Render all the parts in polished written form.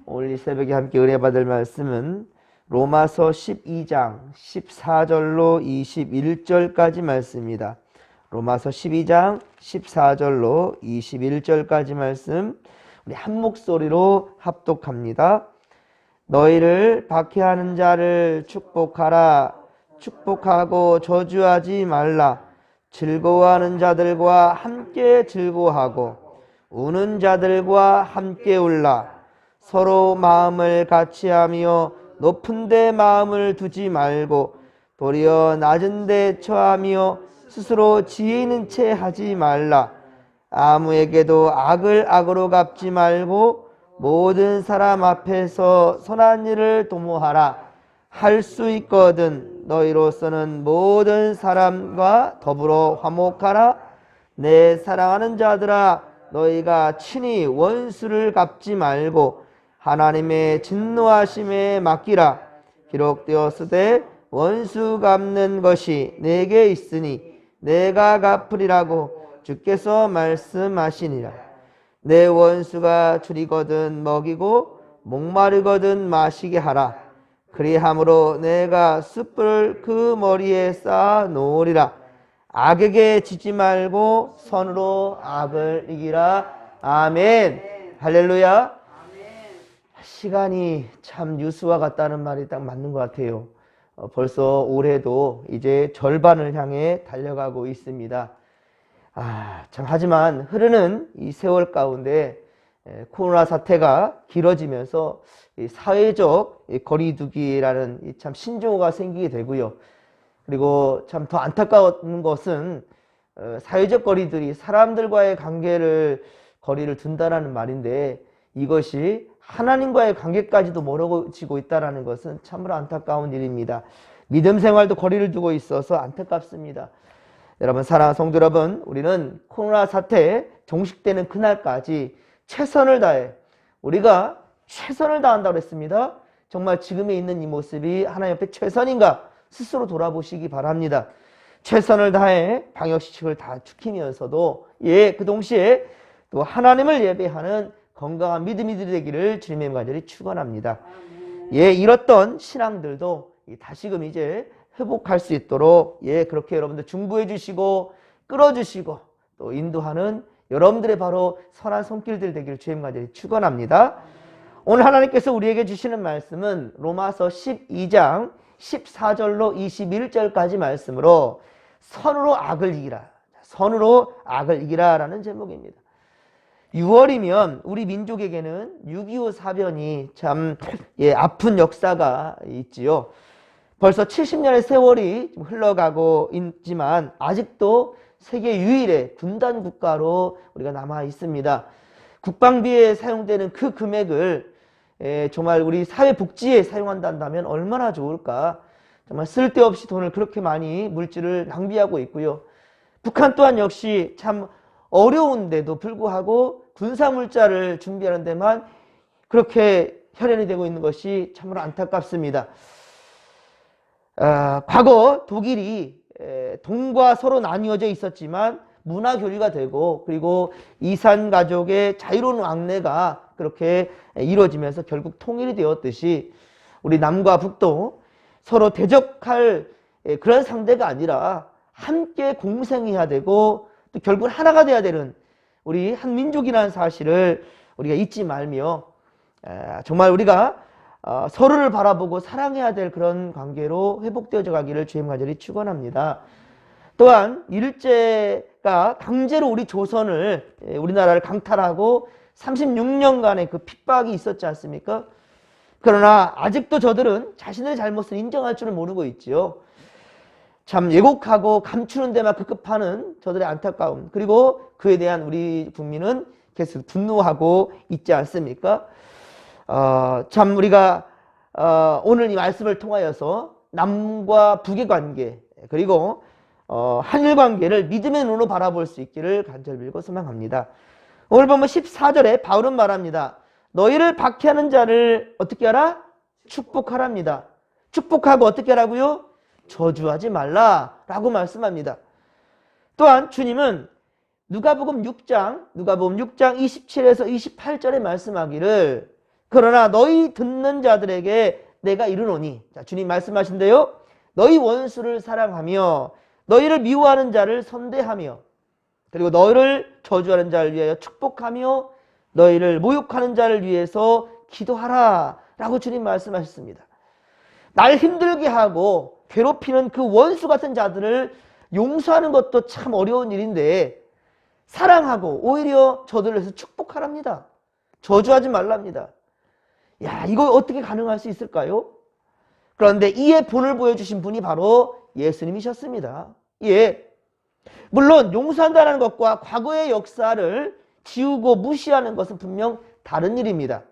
오늘 이 새벽에 함께 은혜 받을 말씀은 로마서 12장 14절로 21절까지 말씀입니다. 로마서 12장 14절로 21절까지 말씀 우리 한 목소리로 합독합니다. 너희를 박해하는 자를 축복하라. 축복하고 저주하지 말라. 즐거워하는 자들과 함께 즐거워하고 우는 자들과 함께 울라. 서로 마음을 같이하며 높은 데 마음을 두지 말고 도리어 낮은 데 처하며 스스로 지혜 있는 채 하지 말라. 아무에게도 악을 악으로 갚지 말고 모든 사람 앞에서 선한 일을 도모하라. 할 수 있거든 너희로서는 모든 사람과 더불어 화목하라. 내 사랑하는 자들아, 너희가 친히 원수를 갚지 말고 하나님의 진노하심에 맡기라. 기록되었으되 원수 갚는 것이 내게 있으니 내가 갚으리라고 주께서 말씀하시니라. 내 원수가 줄이거든 먹이고 목마르거든 마시게 하라. 그리함으로 내가 숯불을 그 머리에 쌓아 놓으리라. 악에게 지지 말고 선으로 악을 이기라. 아멘. 할렐루야. 시간이 참 유수와 같다는 말이 딱 맞는 것 같아요. 벌써 올해도 이제 절반을 향해 달려가고 있습니다. 참 하지만 흐르는 이 세월 가운데 코로나 사태가 길어지면서 사회적 거리두기라는 참 신조어가 생기게 되고요. 그리고 참 더 안타까운 것은 사회적 거리들이 사람들과의 거리를 둔다라는 말인데 이것이 하나님과의 관계까지도 멀어지고 있다는 것은 참으로 안타까운 일입니다. 믿음 생활도 거리를 두고 있어서 안타깝습니다. 여러분, 사랑하는 성도 여러분, 우리는 코로나 사태 종식되는 그날까지 최선을 다해 우리가 최선을 다한다고 했습니다. 정말 지금에 있는 이 모습이 하나님 앞에 최선인가 스스로 돌아보시기 바랍니다. 최선을 다해 방역수칙을 다 지키면서도 그 동시에 또 하나님을 예배하는 건강한 믿음이 되기를 주님의 간절히 축원합니다. 잃었던 신앙들도 다시금 이제 회복할 수 있도록 그렇게 여러분들 중보해 주시고 끌어주시고 또 인도하는 여러분들의 바로 선한 손길들 되기를 주님 간절히 축원합니다. 오늘 하나님께서 우리에게 주시는 말씀은 로마서 12장 14절로 21절까지 말씀으로 선으로 악을 이기라. 선으로 악을 이기라 라는 제목입니다. 6월이면 우리 민족에게는 6.25 사변이 참 아픈 역사가 있지요. 벌써 70년의 세월이 흘러가고 있지만 아직도 세계 유일의 분단 국가로 우리가 남아 있습니다. 국방비에 사용되는 그 금액을 정말 우리 사회복지에 사용한다면 얼마나 좋을까. 정말 쓸데없이 돈을 그렇게 많이 물질을 낭비하고 있고요. 북한 또한 역시 참 어려운데도 불구하고 군사물자를 준비하는 데만 그렇게 혈연이 되고 있는 것이 참으로 안타깝습니다. 과거 독일이 동과 서로 나뉘어져 있었지만 문화 교류가 되고 그리고 이산 가족의 자유로운 왕래가 그렇게 이루어지면서 결국 통일이 되었듯이 우리 남과 북도 서로 대적할 그런 상대가 아니라 함께 공생해야 되고 또 결국 하나가 돼야 되는 우리 한 민족이라는 사실을 우리가 잊지 말며 정말 우리가 서로를 바라보고 사랑해야 될 그런 관계로 회복되어져 가기를 주님 간절히 축원합니다. 또한 일제가 강제로 우리 조선을 우리나라를 강탈하고 36년간의 그 핍박이 있었지 않습니까? 그러나 아직도 저들은 자신의 잘못을 인정할 줄을 모르고 있지요. 참 왜곡하고 감추는 데만 급급하는 저들의 안타까움, 그리고 그에 대한 우리 국민은 계속 분노하고 있지 않습니까? 참 우리가 오늘 이 말씀을 통하여서 남과 북의 관계 그리고 한일 관계를 믿음의 눈으로 바라볼 수 있기를 간절히 빌고 소망합니다. 오늘 보면 14절에 바울은 말합니다. 너희를 박해하는 자를 어떻게 하라? 축복하랍니다. 축복하고 어떻게 하라고요? 저주하지 말라라고 말씀합니다. 또한 주님은 누가복음 6장 27에서 28절에 말씀하기를 그러나 너희 듣는 자들에게 내가 이르노니, 자, 주님 말씀하신대요. 너희 원수를 사랑하며 너희를 미워하는 자를 선대하며 그리고 너희를 저주하는 자를 위하여 축복하며 너희를 모욕하는 자를 위해서 기도하라 라고 주님 말씀하셨습니다. 날 힘들게 하고 괴롭히는 그 원수 같은 자들을 용서하는 것도 참 어려운 일인데 사랑하고 오히려 저들을 위해서 축복하랍니다. 저주하지 말랍니다. 야, 이거 어떻게 가능할 수 있을까요? 그런데 이에 본을 보여주신 분이 바로 예수님이셨습니다. 예. 물론 용서한다는 것과 과거의 역사를 지우고 무시하는 것은 분명 다른 일입니다.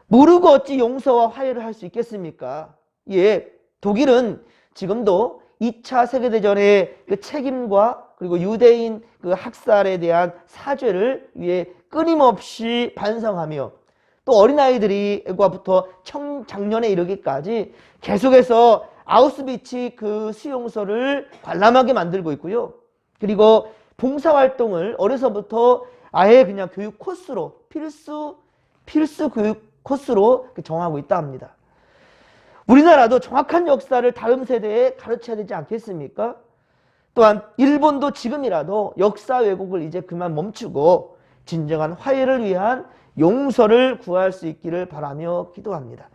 모르고 어찌 용서와 화해를 할 수 있겠습니까? 예. 독일은 지금도 2차 세계대전의 그 책임과 그리고 유대인 그 학살에 대한 사죄를 위해 끊임없이 반성하며 또 어린아이들이과부터 청장년에 이르기까지 계속해서 아우슈비츠 그 수용소를 관람하게 만들고 있고요. 그리고 봉사활동을 어려서부터 아예 그냥 교육 코스로 필수 교육 코스로 정하고 있다 합니다. 우리나라도 정확한 역사를 다음 세대에 가르쳐야 되지 않겠습니까? 또한 일본도 지금이라도 역사 왜곡을 이제 그만 멈추고 진정한 화해를 위한 용서를 구할 수 있기를 바라며 기도합니다.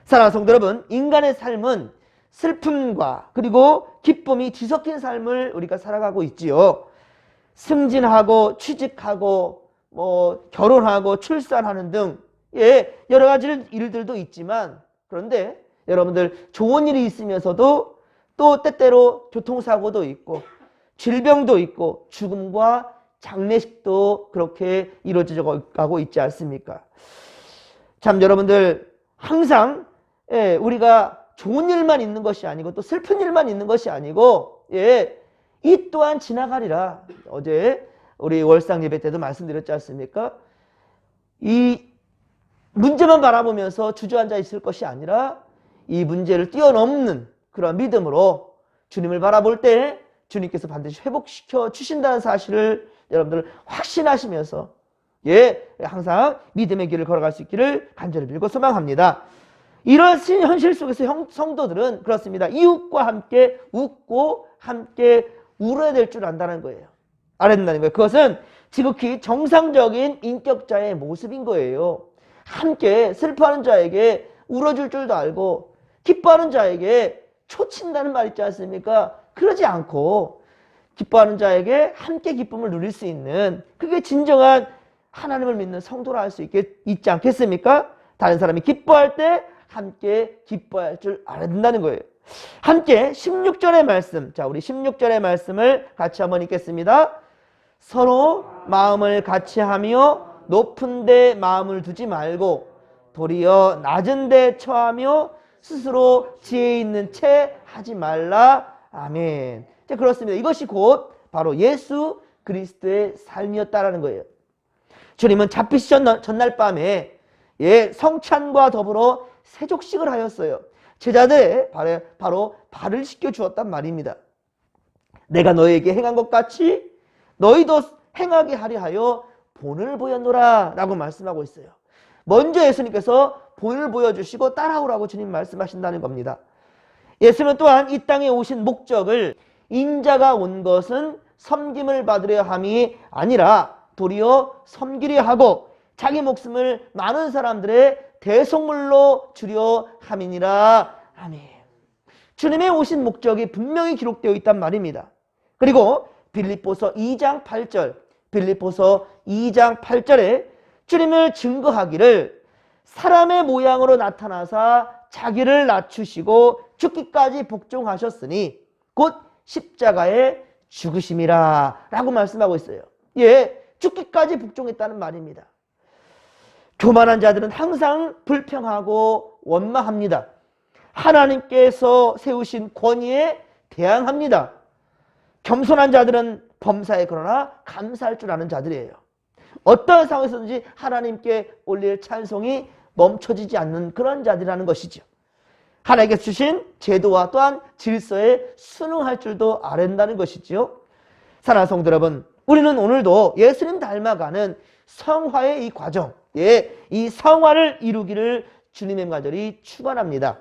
사랑하는 성도 여러분, 인간의 삶은 슬픔과 그리고 기쁨이 뒤섞인 삶을 우리가 살아가고 있지요. 승진하고 취직하고 결혼하고 출산하는 등 여러 가지 일들도 있지만 그런데 여러분들 좋은 일이 있으면서도 또 때때로 교통사고도 있고 질병도 있고 죽음과 장례식도 그렇게 이루어져 가고 있지 않습니까? 참 여러분들 항상 우리가 좋은 일만 있는 것이 아니고 또 슬픈 일만 있는 것이 아니고 이 또한 지나가리라. 어제 우리 월상 예배 때도 말씀드렸지 않습니까? 이 문제만 바라보면서 주저앉아 있을 것이 아니라 이 문제를 뛰어넘는 그런 믿음으로 주님을 바라볼 때 주님께서 반드시 회복시켜 주신다는 사실을 여러분들 확신하시면서 항상 믿음의 길을 걸어갈 수 있기를 간절히 빌고 소망합니다. 이런 현실 속에서 성도들은 그렇습니다. 이웃과 함께 웃고 함께 울어야 될 줄 안다는 거예요. 알아야 된다는 거예요. 그것은 지극히 정상적인 인격자의 모습인 거예요. 함께 슬퍼하는 자에게 울어줄 줄도 알고 기뻐하는 자에게 초친다는 말 있지 않습니까? 그러지 않고 기뻐하는 자에게 함께 기쁨을 누릴 수 있는 그게 진정한 하나님을 믿는 성도라 할 수 있지 않겠습니까? 다른 사람이 기뻐할 때 함께 기뻐할 줄 알아야 된다는 거예요. 함께 16절의 말씀, 자 우리 16절의 말씀을 같이 한번 읽겠습니다. 서로 마음을 같이 하며 높은 데 마음을 두지 말고 도리어 낮은 데 처하며 스스로 지혜 있는 채 하지 말라. 아멘. 자, 그렇습니다. 이것이 곧 바로 예수 그리스도의 삶이었다라는 거예요. 주님은 잡히시던 전날 밤에 성찬과 더불어 세족식을 하였어요. 제자들의 바로 발을 씻겨 주었단 말입니다. 내가 너에게 행한 것 같이 너희도 행하게 하려 하여 본을 보였노라 라고 말씀하고 있어요. 먼저 예수님께서 본을 보여주시고 따라오라고 주님 말씀하신다는 겁니다. 예수님은 또한 이 땅에 오신 목적을 인자가 온 것은 섬김을 받으려 함이 아니라 도리어 섬기려 하고 자기 목숨을 많은 사람들의 대속물로 주려 함이니라. 아멘. 주님의 오신 목적이 분명히 기록되어 있단 말입니다. 그리고 빌립보서 2장 8절에 주님을 증거하기를 사람의 모양으로 나타나사 자기를 낮추시고 죽기까지 복종하셨으니 곧 십자가에 죽으심이라 라고 말씀하고 있어요. 죽기까지 복종했다는 말입니다. 교만한 자들은 항상 불평하고 원망합니다. 하나님께서 세우신 권위에 대항합니다. 겸손한 자들은 범사에 그러나 감사할 줄 아는 자들이에요. 어떤 상황에서든지 하나님께 올릴 찬송이 멈춰지지 않는 그런 자들이라는 것이죠. 하나님께서 주신 제도와 또한 질서에 순응할 줄도 아랜다는 것이지요. 사랑하는 성도 여러분, 우리는 오늘도 예수님 닮아가는 성화의 이 과정, 예, 이 성화를 이루기를 주님의 간절히 축원합니다.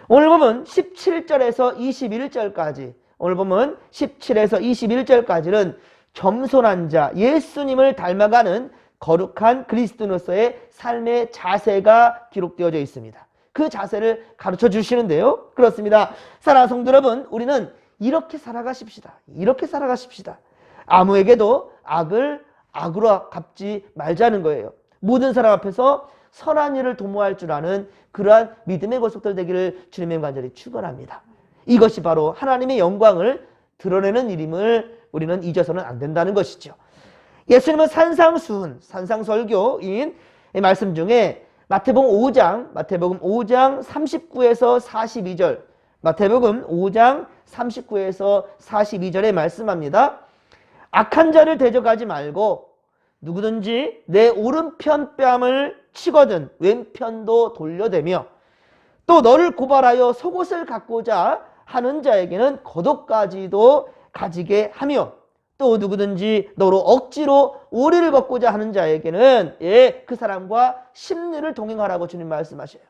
오늘 보면 17절에서 21절까지, 오늘 보면 17에서 21절까지는 겸손한 자, 예수님을 닮아가는 거룩한 그리스도인으로서의 삶의 자세가 기록되어져 있습니다. 그 자세를 가르쳐 주시는데요. 그렇습니다. 사랑하는 성도 여러분, 우리는 이렇게 살아가십시다. 이렇게 살아가십시다. 아무에게도 악을 악으로 갚지 말자는 거예요. 모든 사람 앞에서 선한 일을 도모할 줄 아는 그러한 믿음의 고속들 되기를 주님의 간절히 축원합니다. 이것이 바로 하나님의 영광을 드러내는 일임을 우리는 잊어서는 안 된다는 것이죠. 예수님은 산상수훈, 산상설교인 말씀 중에 마태복음 5장 39에서 42절, 마태복음 5장 39에서 42절에 말씀합니다. 악한 자를 대적하지 말고 누구든지 내 오른편 뺨을 치거든 왼편도 돌려대며 또 너를 고발하여 속옷을 갖고자 하는 자에게는 겉옷까지도 가지게 하며 또 누구든지 너로 억지로 오리를 벗고자 하는 자에게는 그 사람과 심리를 동행하라고 주님 말씀하셔요.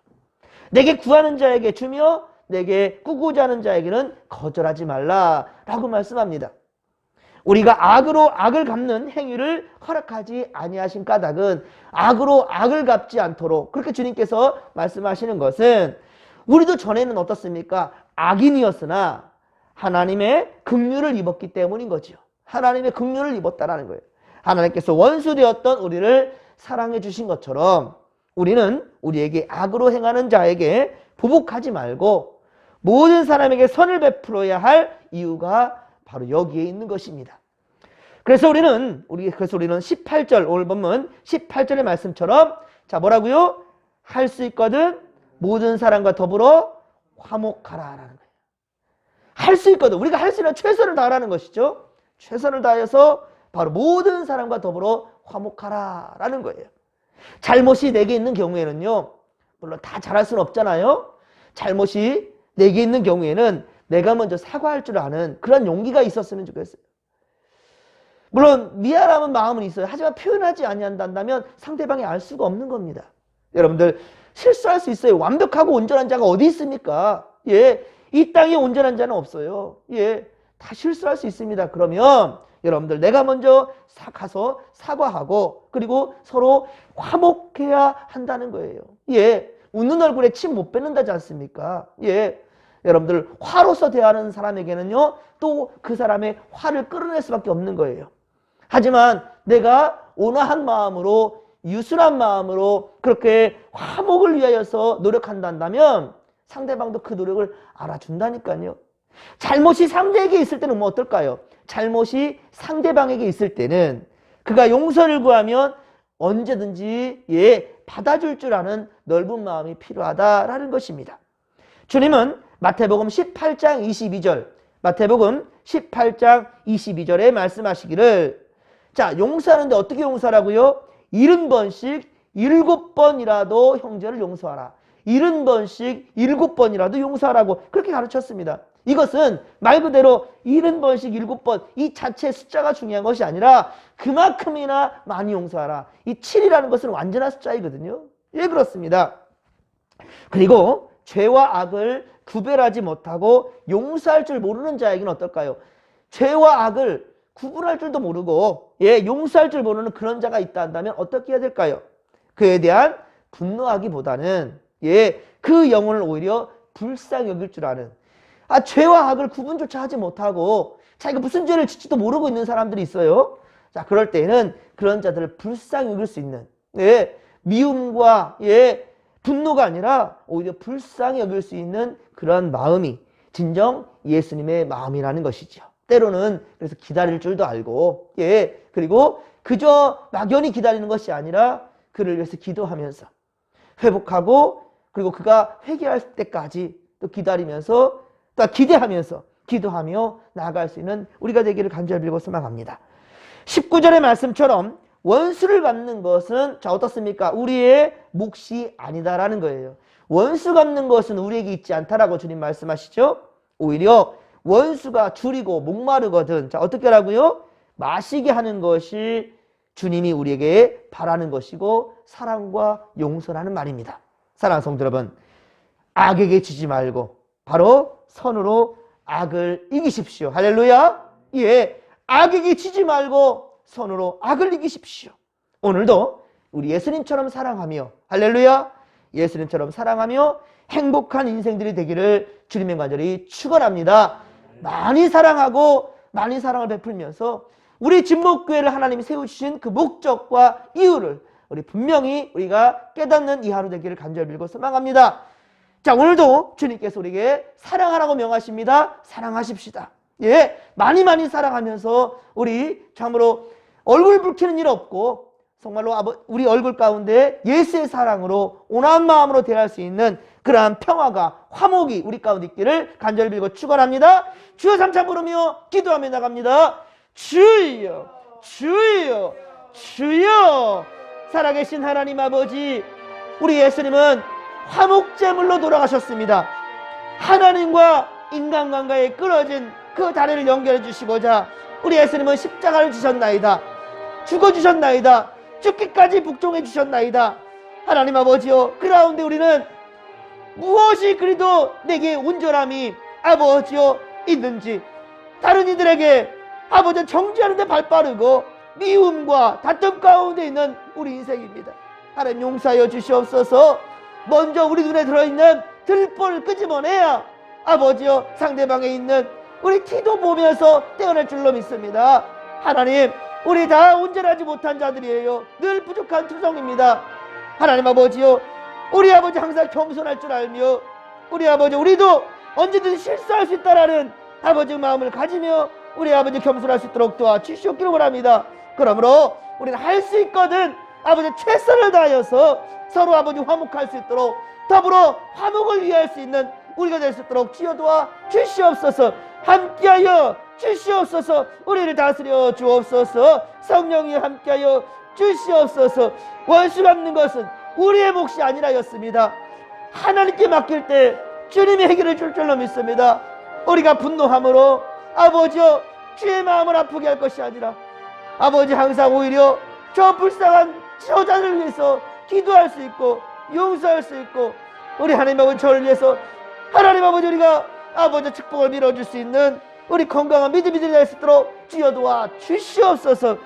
내게 구하는 자에게 주며 내게 꾸고자 하는 자에게는 거절하지 말라라고 말씀합니다. 우리가 악으로 악을 갚는 행위를 허락하지 아니하신 까닭은 악으로 악을 갚지 않도록 그렇게 주님께서 말씀하시는 것은 우리도 전에는 어떻습니까? 악인이었으나 하나님의 긍휼을 입었기 때문인 거죠. 하나님의 긍휼을 입었다라는 거예요. 하나님께서 원수되었던 우리를 사랑해 주신 것처럼 우리는 우리에게 악으로 행하는 자에게 보복하지 말고 모든 사람에게 선을 베풀어야 할 이유가 바로 여기에 있는 것입니다. 그래서 우리는 18절, 오늘 본문 18절의 말씀처럼 자 뭐라고요? 할 수 있거든 모든 사람과 더불어 화목하라라는 거예요. 할 수 있거든. 우리가 할 수 있는 최선을 다하라는 것이죠. 최선을 다해서 바로 모든 사람과 더불어 화목하라라는 거예요. 잘못이 내게 있는 경우에는요, 물론 다 잘할 수는 없잖아요. 잘못이 내게 있는 경우에는 내가 먼저 사과할 줄 아는 그런 용기가 있었으면 좋겠어요. 물론 미안함은 마음은 있어요. 하지만 표현하지 아니한다면 상대방이 알 수가 없는 겁니다. 여러분들 실수할 수 있어요. 완벽하고 온전한 자가 어디 있습니까? 예, 이 땅에 온전한 자는 없어요. 예, 다 실수할 수 있습니다. 그러면 여러분들 내가 먼저 가서 사과하고 그리고 서로 화목해야 한다는 거예요. 예, 웃는 얼굴에 침 못 뱉는다지 않습니까? 예, 여러분들 화로서 대하는 사람에게는요 또 그 사람의 화를 끌어낼 수밖에 없는 거예요. 하지만 내가 온화한 마음으로 유순한 마음으로 그렇게 화목을 위하여서 노력한다면 상대방도 그 노력을 알아준다니까요. 잘못이 상대에게 있을 때는 뭐 어떨까요? 잘못이 상대방에게 있을 때는 그가 용서를 구하면 언제든지 받아줄 줄 아는 넓은 마음이 필요하다라는 것입니다. 주님은 마태복음 18장 22절, 마태복음 18장 22절에 말씀하시기를 자, 용서하는데 어떻게 용서하라고요? 70번씩 7번이라도 형제를 용서하라. 70번씩 7번이라도 용서하라고 그렇게 가르쳤습니다. 이것은 말 그대로 70번씩 7번 이 자체 숫자가 중요한 것이 아니라 그만큼이나 많이 용서하라. 이 7이라는 것은 완전한 숫자이거든요. 예, 그렇습니다. 그리고 죄와 악을 구별하지 못하고 용서할 줄 모르는 자에게는 어떨까요? 죄와 악을 구분할 줄도 모르고 용서할 줄 모르는 그런 자가 있다 한다면 어떻게 해야 될까요? 그에 대한 분노하기보다는 그 영혼을 오히려 불쌍히 여길 줄 아는 죄와 악을 구분조차 하지 못하고 자기가 무슨 죄를 짓지도 모르고 있는 사람들이 있어요. 자, 그럴 때에는 그런 자들을 불쌍히 여길 수 있는 미움과 분노가 아니라 오히려 불쌍히 여길 수 있는 그런 마음이 진정 예수님의 마음이라는 것이죠. 때로는 그래서 기다릴 줄도 알고 그리고 그저 막연히 기다리는 것이 아니라 그를 위해서 기도하면서 회복하고 그리고 그가 회개할 때까지 또 기다리면서 또 기대하면서 기도하며 나아갈 수 있는 우리가 되기를 간절히 빌고 소망합니다. 19절의 말씀처럼 원수를 갚는 것은 자 어떻습니까? 우리의 몫이 아니다라는 거예요. 원수 갚는 것은 우리에게 있지 않다라고 주님 말씀하시죠. 오히려 원수가 줄이고 목마르거든 자 어떻게 하라고요? 마시게 하는 것이 주님이 우리에게 바라는 것이고 사랑과 용서라는 말입니다. 사랑하는 성도 여러분, 악에게 지지 말고 바로 선으로 악을 이기십시오. 할렐루야. 예, 악에게 지지 말고 선으로 악을 이기십시오. 오늘도 우리 예수님처럼 사랑하며, 할렐루야, 예수님처럼 사랑하며 행복한 인생들이 되기를 주님의 간절히 축원합니다. 많이 사랑하고 많이 사랑을 베풀면서 우리 진목교회를 하나님이 세우신 그 목적과 이유를 우리 분명히 우리가 깨닫는 이 하루 되기를 간절히 빌고 소망합니다. 자, 오늘도 주님께서 우리에게 사랑하라고 명하십니다. 사랑하십시다. 예, 많이 사랑하면서 우리 참으로 얼굴 붉히는 일 없고 정말로 우리 얼굴 가운데 예수의 사랑으로 온화한 마음으로 대할 수 있는 그러한 평화가 화목이 우리 가운데 있기를 간절히 빌고 축원합니다. 주여 삼창 부르며 기도하며 나갑니다. 주여, 주여, 주여. 살아계신 하나님 아버지, 우리 예수님은 화목제물로 돌아가셨습니다. 하나님과 인간관계에 끊어진 그 다리를 연결해 주시고자 우리 예수님은 십자가를 지셨나이다. 죽어주셨나이다. 죽기까지 복종해 주셨나이다. 하나님 아버지요, 그 가운데 우리는 무엇이 그리도 내게 온전함이 아버지요 있는지, 다른 이들에게 아버지 정지하는 데 발빠르고 미움과 다툼 가운데 있는 우리 인생입니다. 하나님 용서하여 주시옵소서. 먼저 우리 눈에 들어있는 들보를 끄집어내야 아버지요 상대방에 있는 우리 티도 보면서 떼어낼 줄로 믿습니다. 하나님, 우리 다 온전하지 못한 자들이에요. 늘 부족한 투성입니다. 하나님 아버지요, 우리 아버지 항상 겸손할 줄 알며 우리 아버지 우리도 언제든 실수할 수 있다라는 아버지 마음을 가지며 우리 아버지 겸손할 수 있도록 도와주시옵기를 원합니다. 그러므로 우리는 할 수 있거든 아버지 최선을 다하여서 서로 아버지 화목할 수 있도록 더불어 화목을 위할 수 있는 우리가 될 수 있도록 주여 도와 주시옵소서. 함께하여 주시옵소서. 우리를 다스려 주옵소서. 성령이 함께하여 주시옵소서. 원수 갚는 것은 우리의 몫이 아니라였습니다. 하나님께 맡길 때 주님이 해결해 줄 줄로 믿습니다. 우리가 분노함으로 아버지여 주의 마음을 아프게 할 것이 아니라 아버지 항상 오히려 저 불쌍한 저자를 위해서 기도할 수 있고 용서할 수 있고 우리 하나님 아버지 저를 위해서 하나님 아버지 우리가 아버지 축복을 밀어줄 수 있는 우리 건강한 믿음이 될 수 있도록 주여 도와 주시옵소서.